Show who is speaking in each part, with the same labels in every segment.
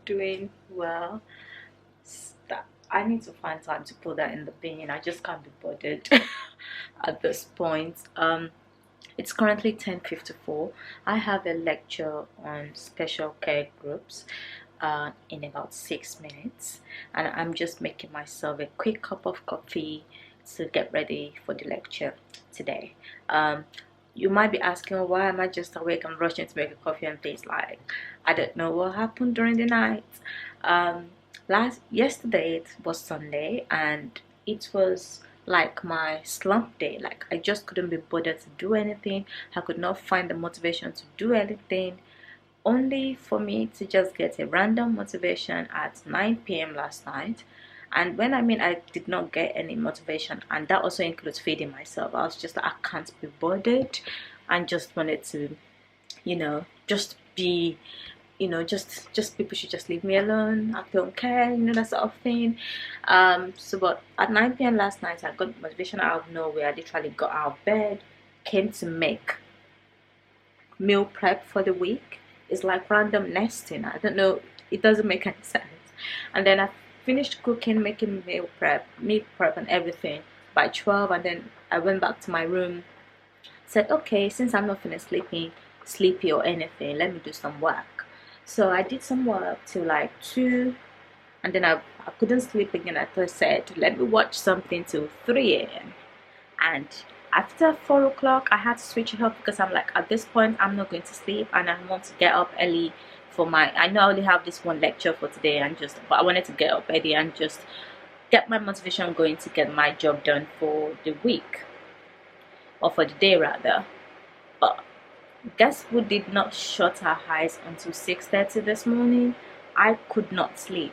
Speaker 1: doing well. I need to find time to put that in the bin. I just can't be bothered at this point. It's currently 10:54. I have a lecture on special care groups in about 6 minutes, and I'm just making myself a quick cup of coffee to get ready for the lecture today. You might be asking, why am I just awake and rushing to make a coffee and things like, I don't know what happened during the night. Yesterday it was Sunday, and it was like my slump day. Like, I just couldn't be bothered to do anything. I could not find the motivation to do anything, only for me to just get a random motivation at 9 p.m. last night. And when I mean I did not get any motivation, and that also includes feeding myself, I was just like, I can't be bothered, and just wanted to, just be, just people should just leave me alone. I don't care, that sort of thing. But at 9 p.m. last night, I got motivation out of nowhere. I literally got out of bed, came to make meal prep for the week. It's like random nesting. I don't know, it doesn't make any sense. And then I finished cooking, making meal prep and everything by 12, and then I went back to my room, said, okay, since I'm not feeling sleepy or anything, let me do some work. So I did some work till like 2, and then I couldn't sleep again. I said, let me watch something till 3 a.m. And after 4 o'clock, I had to switch it up, because I'm like, at this point, I'm not going to sleep, and I want to get up early for I know I only have this one lecture for today, but I wanted to get up early and just get my motivation going to get my job done for the week, or for the day rather. But guess who did not shut her eyes until 6:30 this morning? I could not sleep.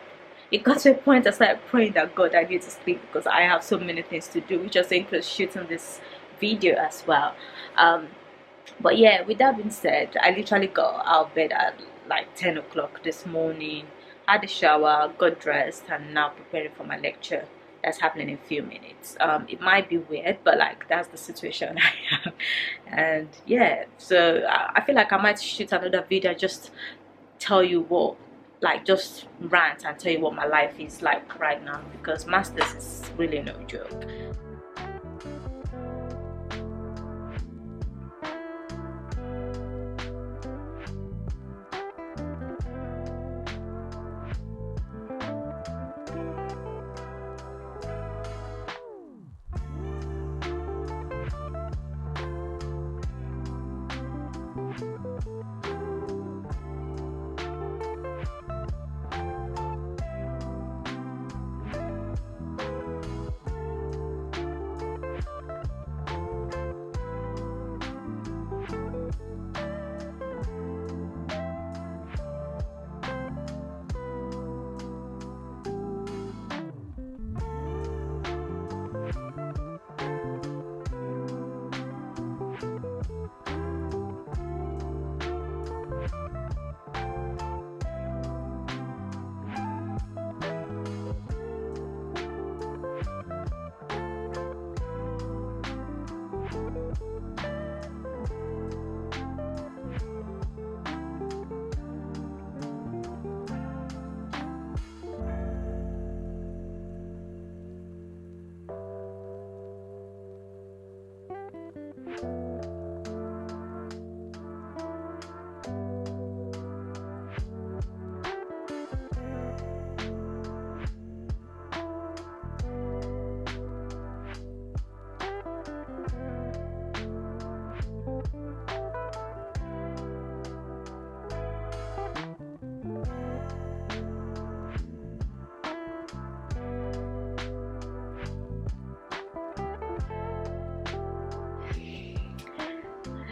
Speaker 1: It got to a point I started praying that, God, I need to sleep, because I have so many things to do, which also includes shooting this video as well. But yeah, with that being said, I literally got out of bed at like 10 o'clock this morning, had a shower, got dressed, and now preparing for my lecture that's happening in a few minutes. It might be weird, but like, that's the situation I am. And yeah, so I feel like I might shoot another video, just tell you what, like, just rant and tell you what my life is like right now, because masters is really no joke.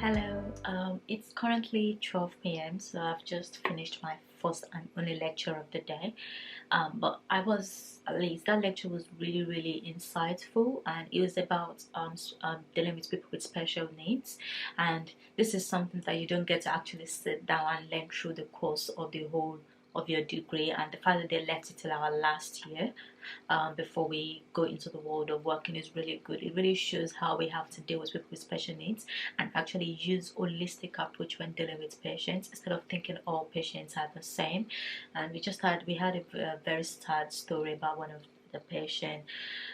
Speaker 1: Hello, it's currently 12 p.m. so I've just finished my first and only lecture of the day. But at least that lecture was really insightful, and it was about dealing with people with special needs. And this is something that you don't get to actually sit down and learn through the course of the whole of your degree, and the fact that they left it till our last year before we go into the world of working is really good. It really shows how we have to deal with people with special needs and actually use holistic approach when dealing with patients instead of thinking all patients are the same. And we had a very sad story about one of the patient,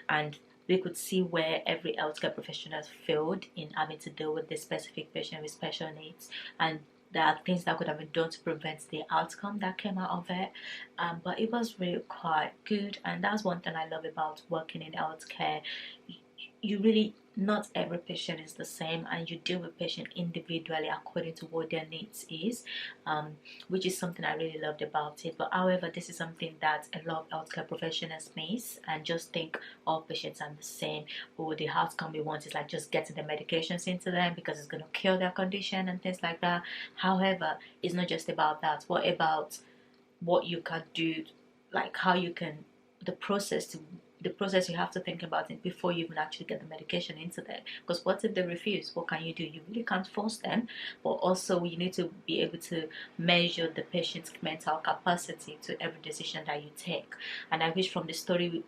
Speaker 1: and we could see where every healthcare professional failed in having to deal with this specific patient with special needs, and there are things that could have been done to prevent the outcome that came out of it. But it was really quite good, and that's one thing I love about working in healthcare. You really, not every patient is the same, and you deal with patient individually according to what their needs is, which is something I really loved about it. But however, this is something that a lot of healthcare professionals miss and just think all patients are the same, or the outcome we want is like just getting the medications into them because it's going to cure their condition and things like that. However, it's not just about that. What about what you can do, like how you can, the process to the process you have to think about it before you even actually get the medication into them. Because what if they refuse? What can you do? You really can't force them, but also you need to be able to measure the patient's mental capacity to every decision that you take. And I wish from the story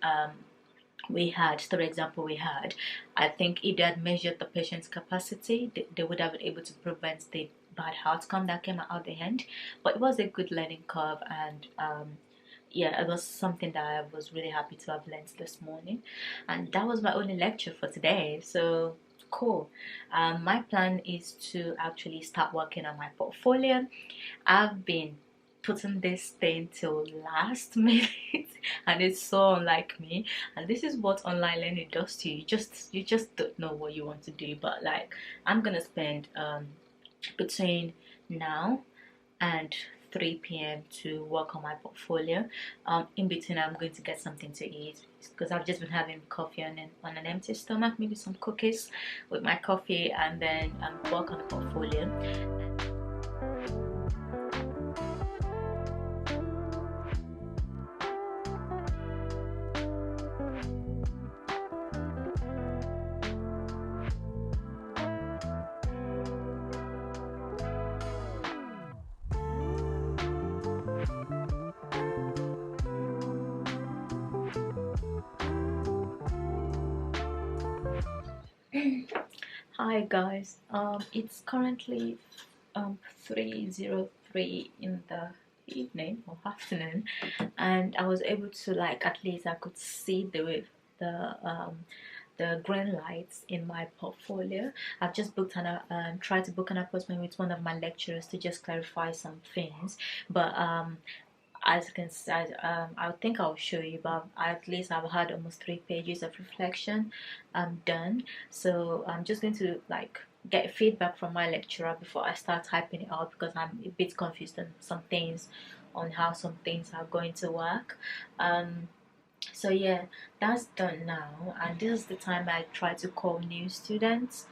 Speaker 1: example we had, I think if they had measured the patient's capacity, they would have been able to prevent the bad outcome that came out at the end. But it was a good learning curve, and yeah, it was something that I was really happy to have learned this morning. And that was my only lecture for today, so cool. My plan is to actually start working on my portfolio. I've been putting this thing till last minute, and it's so unlike me. And this is what online learning does to you. You just don't know what you want to do. But like, I'm gonna spend between now and 3 p.m. to work on my portfolio. In between, I'm going to get something to eat because I've just been having coffee on an empty stomach, maybe some cookies with my coffee, and then work on the portfolio. Hi guys, it's currently 3:03 in the evening or afternoon, and I was able to, like, at least I could see the green lights in my portfolio. I've just tried to book an appointment with one of my lecturers to just clarify some things, but as you can see, I think I'll show you, but at least I've had almost 3 pages of reflection done. So I'm just going to like get feedback from my lecturer before I start typing it out, because I'm a bit confused on some things, on how some things are going to work. So yeah, that's done now, and this is the time I try to call new students.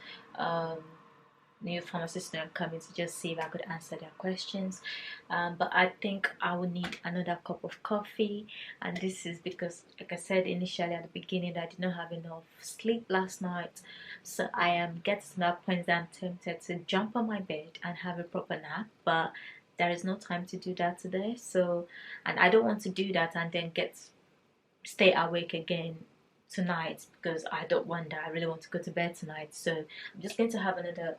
Speaker 1: New pharmacy student coming to just see if I could answer their questions. But I think I will need another cup of coffee, and this is because, like I said initially at the beginning, I did not have enough sleep last night. So I am getting to that point that I'm tempted to jump on my bed and have a proper nap, but there is no time to do that today. So, and I don't want to do that and then stay awake again tonight, because I don't want that. I really want to go to bed tonight. So I'm just going to have another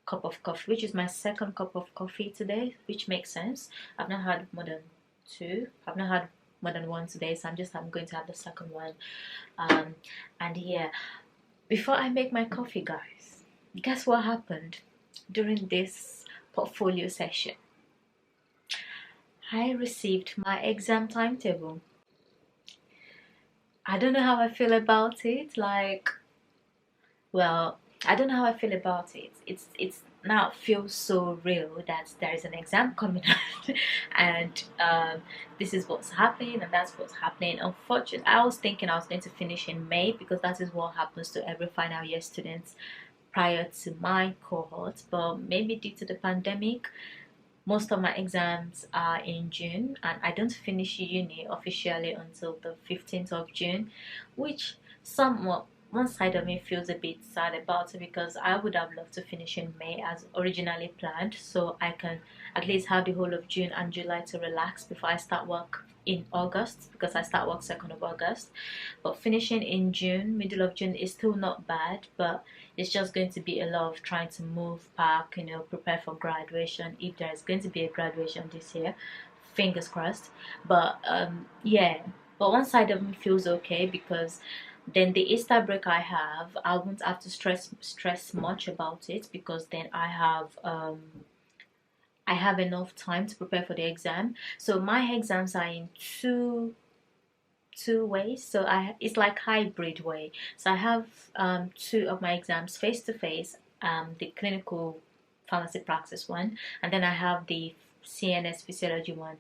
Speaker 1: cup of coffee, which is my second cup of coffee today, which makes sense. I've not had more than two. I've not had more than one today, so I'm going to have the second one. And yeah, before I make my coffee, guys, guess what happened during this portfolio session? I received my exam timetable. I don't know how I feel about it. Like, well, I don't know how I feel about it. It's now feels so real that there is an exam coming up, and this is what's happening, and that's what's happening. Unfortunately, I was thinking I was going to finish in May, because that is what happens to every final year students prior to my cohort. But maybe due to the pandemic, most of my exams are in June, and I don't finish uni officially until the 15th of June, which somewhat one side of me feels a bit sad about it because I would have loved to finish in May as originally planned, so I can at least have the whole of June and July to relax before I start work in August, because I start work 2nd of August. But finishing in June, middle of June, is still not bad, but it's just going to be a lot of trying to move back, you know, prepare for graduation, if there is going to be a graduation this year, fingers crossed. But yeah, but one side of me feels okay because then the Easter break I won't have to stress much about it, because then I have enough time to prepare for the exam. So my exams are in two ways. So it's like hybrid way. So I have two of my exams face to face, the clinical pharmacy practice one, and then I have the CNS physiology one,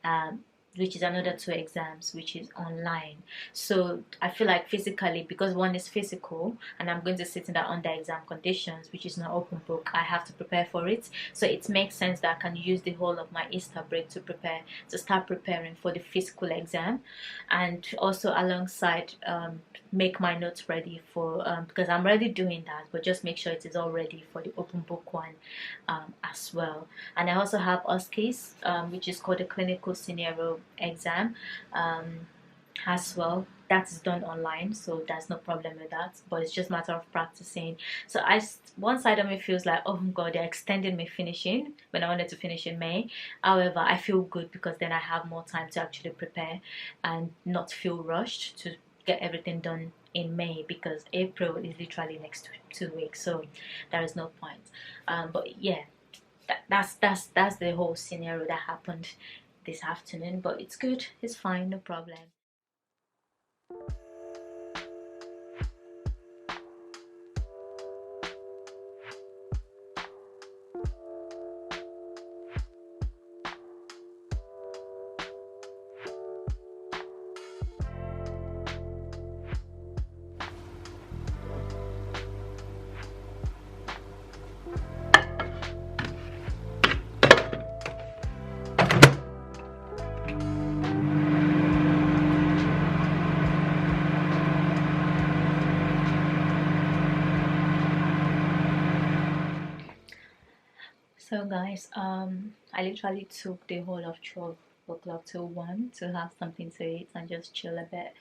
Speaker 1: um, which is another two exams, which is online. So I feel like physically, because one is physical and I'm going to sit in that under exam conditions, which is not open book, I have to prepare for it. So it makes sense that I can use the whole of my Easter break to start preparing for the physical exam, and also alongside make my notes ready for because I'm already doing that, but just make sure it is all ready for the open book one as well. And I also have OSCEs, which is called the clinical scenario exam, as well. That is done online, so there's no problem with that, but it's just a matter of practicing. So one side of me feels like, oh god, they're extending me finishing when I wanted to finish in May. However, I feel good because then I have more time to actually prepare and not feel rushed to get everything done in May, because April is literally next 2 weeks, so there is no point. But yeah, that's the whole scenario that happened this afternoon. But it's good, it's fine, no problem. So guys, I literally took the whole of 12 o'clock till 1 to have something to eat and just chill a bit.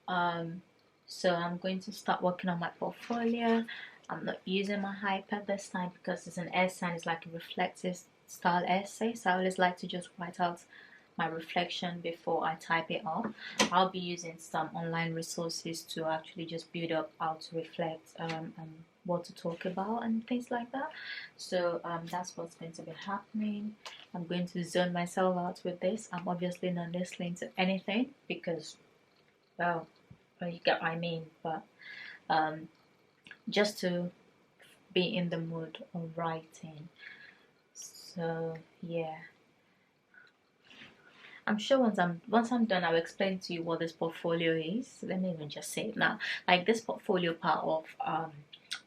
Speaker 1: Um, so I'm going to start working on my portfolio. I'm not using my iPad this time because it's an essay and it's like a reflective style essay. So I always like to just write out my reflection before I type it up. I'll be using some online resources to actually just build up how to reflect and what to talk about and things like that. So that's what's going to be happening. I'm going to zone myself out with this. I'm obviously not listening to anything because, well, you get what I mean, but just to be in the mood of writing. So yeah, I'm sure once I'm done, I'll explain to you what this portfolio is. Let me even just say it now. Like, this portfolio part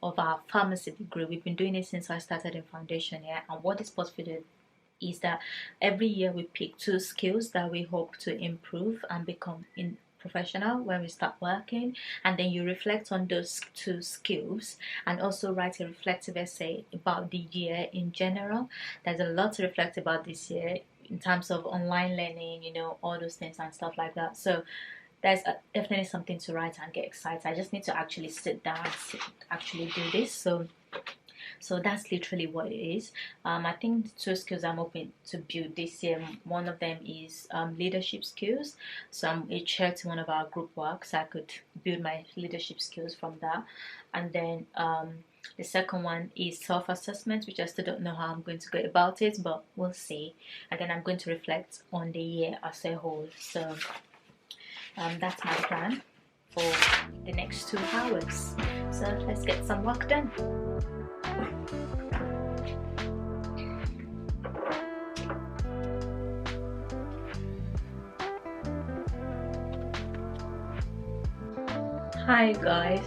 Speaker 1: of our pharmacy degree, we've been doing it since I started in foundation year. And what this portfolio is that every year we pick 2 skills that we hope to improve and become in professional when we start working, and then you reflect on those 2 skills and also write a reflective essay about the year in general. There's a lot to reflect about this year in terms of online learning, you know, all those things and stuff like that. So there's definitely something to write and get excited. I just need to actually sit down, actually do this. So that's literally what it is. I think the 2 skills I'm hoping to build this year, one of them is leadership skills. So I'm a chair to one of our group work, so I could build my leadership skills from that. And then the second one is self-assessment, which I still don't know how I'm going to go about it, but we'll see. And then I'm going to reflect on the year as a whole. So that's my plan for the next 2 hours. So let's get some work done. Hi guys,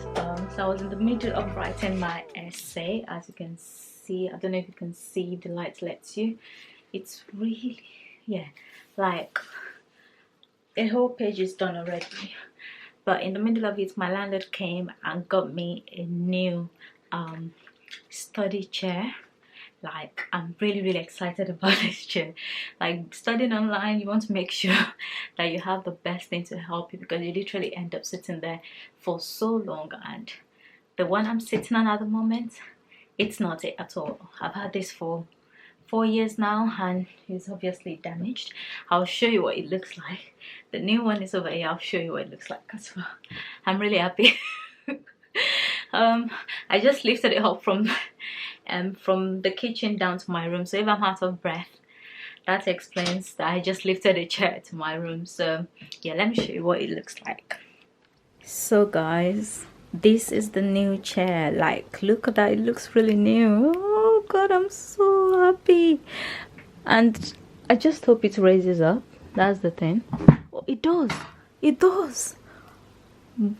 Speaker 1: so I was in the middle of writing my essay. As you can see, I don't know if you can see, the light lets you. It's really, yeah, like the whole page is done already, But in the middle of it, my landlord came and got me a new study chair. Like, I'm really excited about this chair. Like, studying online, you want to make sure that you have the best thing to help you, because you literally end up sitting there for so long. And the one I'm sitting on at the moment, it's not it at all. I've had this for 4 years now, and it's obviously damaged. I'll show you what it looks like. The new one is over here. I'll show you what it looks like as well. I'm really happy. I just lifted it up from the kitchen down to my room, so if I'm out of breath, that explains that I just lifted a chair to my room. So yeah, let me show you what it looks like. So guys, this is the new chair. Like, look at that, it looks really new. Oh god, I'm so happy. And I just hope it raises up. That's the thing. Oh, it does, it does.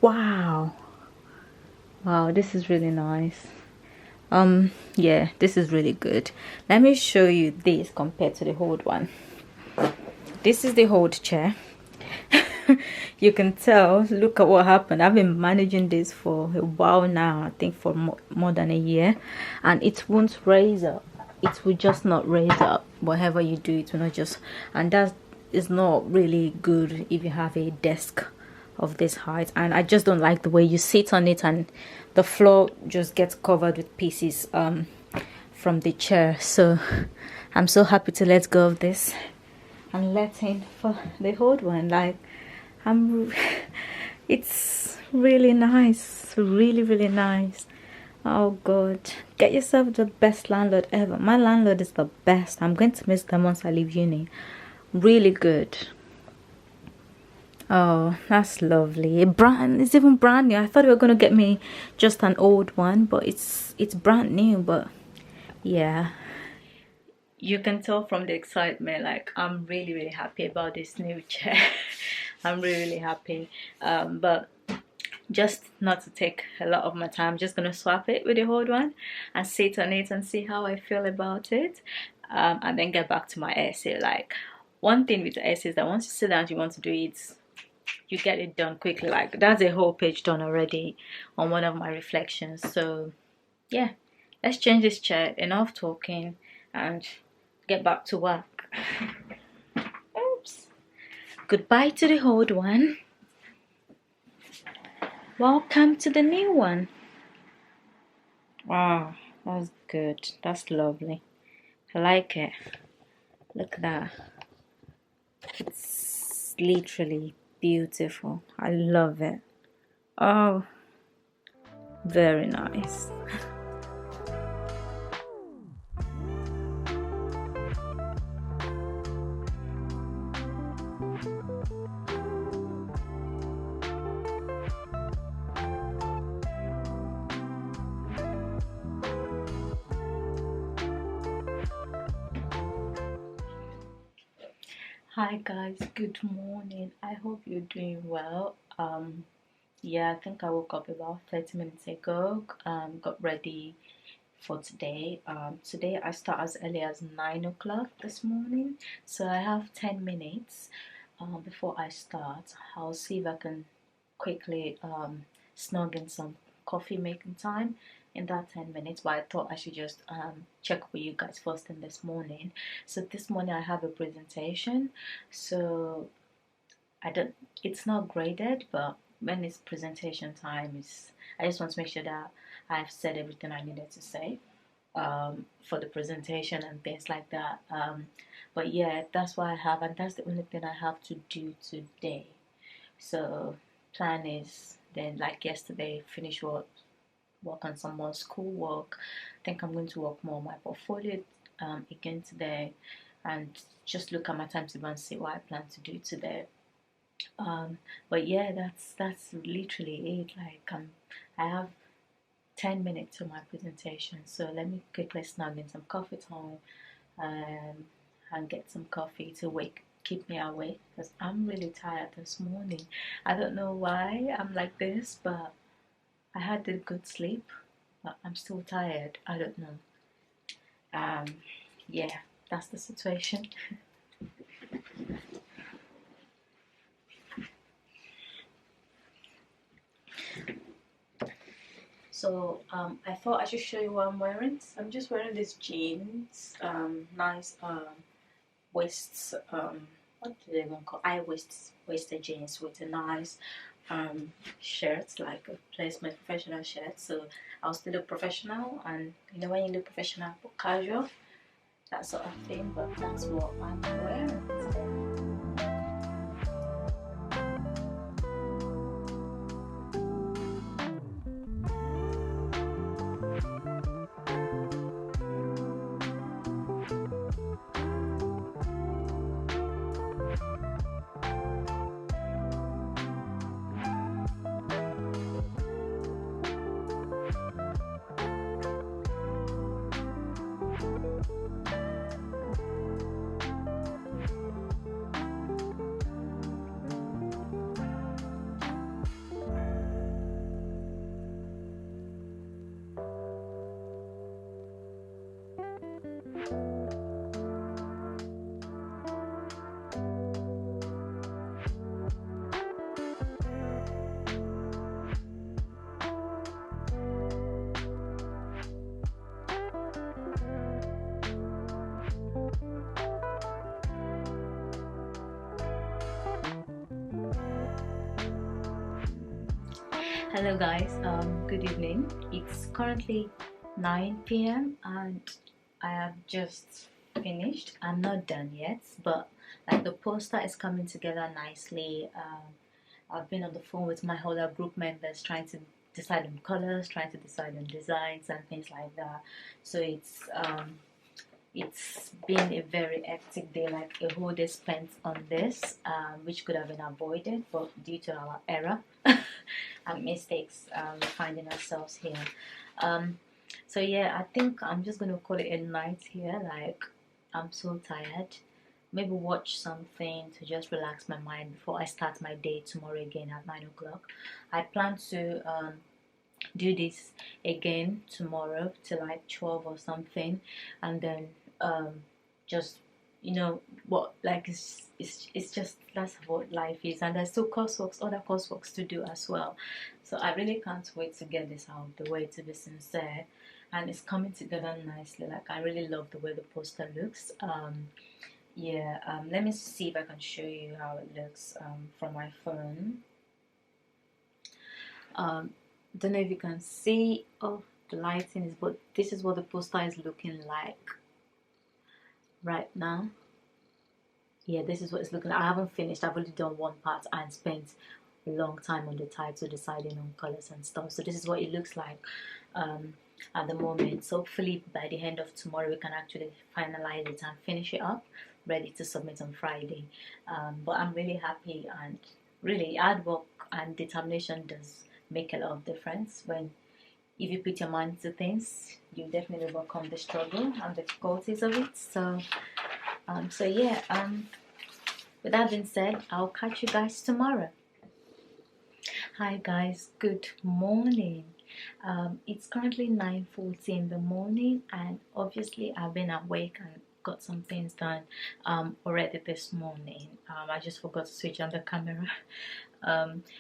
Speaker 1: Wow, this is really nice. Yeah, this is really good. Let me show you this compared to the old one. This is the old chair. You can tell, look at what happened. I've been managing this for a while now, I think for more than a year, and it won't raise up. It will just not raise up. Whatever you do, it will not just, and that is not really good if you have a desk of this height. And I just don't like the way you sit on it and the floor just gets covered with pieces from the chair. So I'm so happy to let go of this and let in for the old one. Like, it's really nice, really nice. Oh god, get yourself the best landlord ever. My landlord is the best. I'm going to miss them once I leave uni. Really good. Oh, that's lovely. It's even brand new. I thought you were gonna get me just an old one, but it's brand new. But yeah, you can tell from the excitement, like, I'm really happy about this new chair. I'm really happy. But just not to take a lot of my time, I'm just gonna swap it with the old one and sit on it and see how I feel about it, and then get back to my essay. Like, one thing with the essay is that once you sit down, you want to do it, you get it done quickly. Like, that's a whole page done already on one of my reflections. So yeah, let's change this chair. Enough talking and get back to work. Oops. Goodbye to the old one. Welcome to the new one. Wow, that's good. That's lovely. I like it. Look at that. It's literally beautiful. I love it. Oh, very nice. Hi guys, good morning. I hope you're doing well. Yeah, I think I woke up about 30 minutes ago. Got ready for today. Today I start as early as 9 o'clock this morning, so I have 10 minutes before I start. I'll see if I can quickly snug in some coffee making time in that 10 minutes, but I thought I should just check with you guys first thing this morning. So this morning I have a presentation, so it's not graded, but when it's presentation time, I just want to make sure that I've said everything I needed to say for the presentation and things like that. But yeah, that's what I have, and that's the only thing I have to do today. So plan is then, like yesterday, finish work on some more school work. I think I'm going to work more on my portfolio again today, and just look at my timetable and see what I plan to do today. But yeah, that's literally it. Like, I have 10 minutes to my presentation, so let me quickly snug in some coffee time and get some coffee to keep me awake, because I'm really tired this morning. I don't know why I'm like this, but I had a good sleep, but I'm still tired. I don't know. Yeah, that's the situation. So I thought I should show you what I'm wearing. I'm just wearing these jeans, nice waists, what do they even call, waisted jeans with a nice shirt, like a placement professional shirt. So I'll still look professional, and you know when you look professional but casual, that sort of thing. But that's what I'm wearing today. Hello guys, good evening. It's currently 9 p.m. and I have just finished. I'm not done yet, but like the poster is coming together nicely. I've been on the phone with my other group members trying to decide on colors, trying to decide on designs and things like that. So it's been a very hectic day, like a whole day spent on this, which could have been avoided, but due to our error and mistakes, we're finding ourselves here. So yeah, I think I'm just gonna call it a night here. Like, I'm so tired. Maybe watch something to just relax my mind before I start my day tomorrow again at 9 o'clock. I plan to do this again tomorrow till like 12 or something, and then just, you know what, like it's just, that's what life is, and there's still other courseworks to do as well. So I really can't wait to get this out of the way, to be sincere, and it's coming together nicely. Like, I really love the way the poster looks. Yeah, let me see if I can show you how it looks from my phone. Don't know if you can see. Oh, the lighting is, but this is what the poster is looking like right now. Yeah, this is what it's looking like. I haven't finished. I've only done one part and spent a long time on the title, deciding on colors and stuff. So this is what it looks like at the moment. So hopefully by the end of tomorrow we can actually finalize it and finish it up, ready to submit on Friday. But I'm really happy, and really hard work and determination does make a lot of difference. When if you put your mind to things, you definitely overcome the struggle and the difficulties of it. So yeah, with that being said, I'll catch you guys tomorrow. Hi guys, good morning. It's currently 9:40 in the morning, and obviously I've been awake and got some things done already this morning. I just forgot to switch on the camera.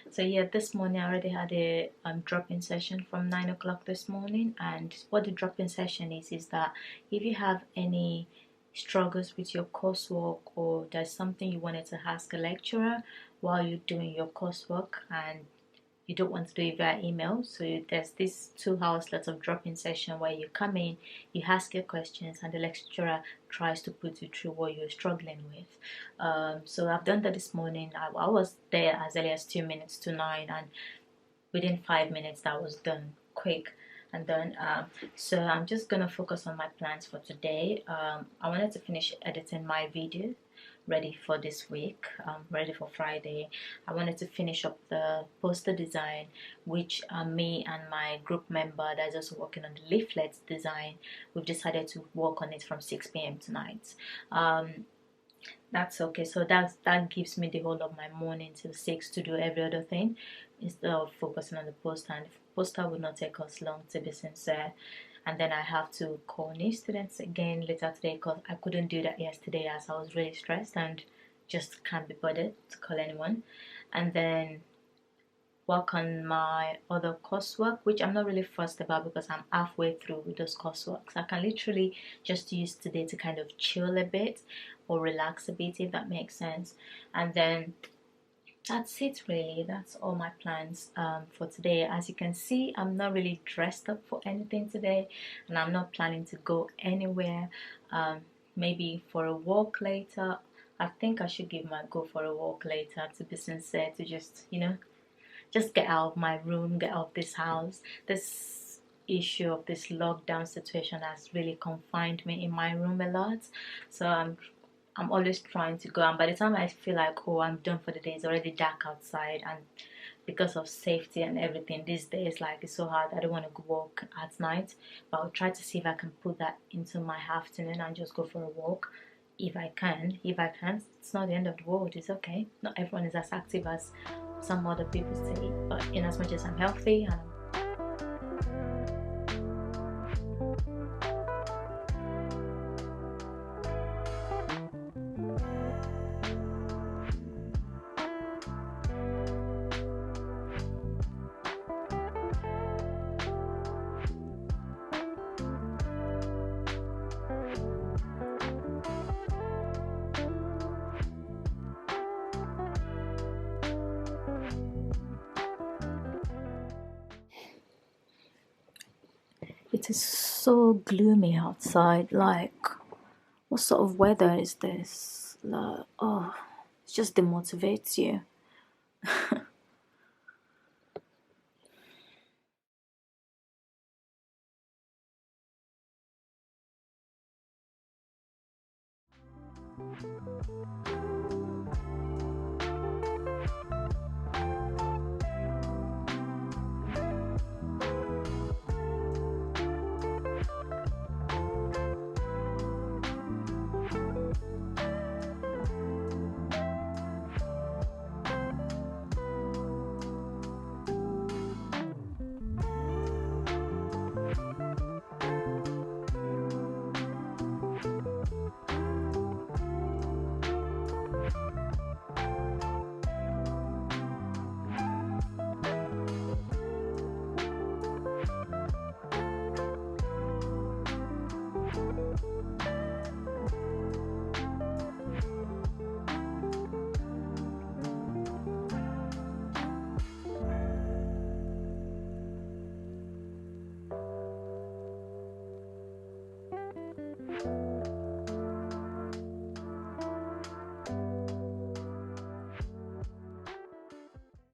Speaker 1: So yeah, this morning I already had a drop-in session from 9 o'clock this morning, and what the drop-in session is that if you have any struggles with your coursework, or there's something you wanted to ask a lecturer while you're doing your coursework and you don't want to do it via email, so there's this 2 hour slot of drop-in session where you come in, you ask your questions, and the lecturer tries to put you through what you're struggling with. So I've done that this morning. I was there as early as 2 minutes to 9, and within 5 minutes that was done quick. And then so I'm just gonna focus on my plans for today. I wanted to finish editing my video ready for this week, ready for Friday. I wanted to finish up the poster design, which me and my group member that's also working on the leaflets design, we've decided to work on it from 6 p.m. tonight. That's okay. So that gives me the whole of my morning till 6 to do every other thing, instead of focusing on the poster. And the poster would not take us long, to be sincere. And then I have to call new students again later today, because I couldn't do that yesterday as I was really stressed and just can't be bothered to call anyone. And then work on my other coursework, which I'm not really fussed about because I'm halfway through with those coursework. So I can literally just use today to kind of chill a bit or relax a bit, if that makes sense. And then that's it really. That's all my plans for today. As you can see, I'm not really dressed up for anything today, and I'm not planning to go anywhere. Maybe for a walk later. I think I should go for a walk later, to be sincere, to just just get out of my room, get out of this house. This issue of this lockdown situation has really confined me in my room a lot. So I'm always trying to go, and by the time I feel like, oh, I'm done for the day, it's already dark outside. And because of safety and everything these days, like, it's so hard. I don't want to go walk at night, but I'll try to see if I can put that into my afternoon and just go for a walk if I can. If I can't, it's not the end of the world. It's okay. Not everyone is as active as some other people say, but in as much as I'm healthy and it is so gloomy outside. Like, what sort of weather is this? Like, oh, it just demotivates you.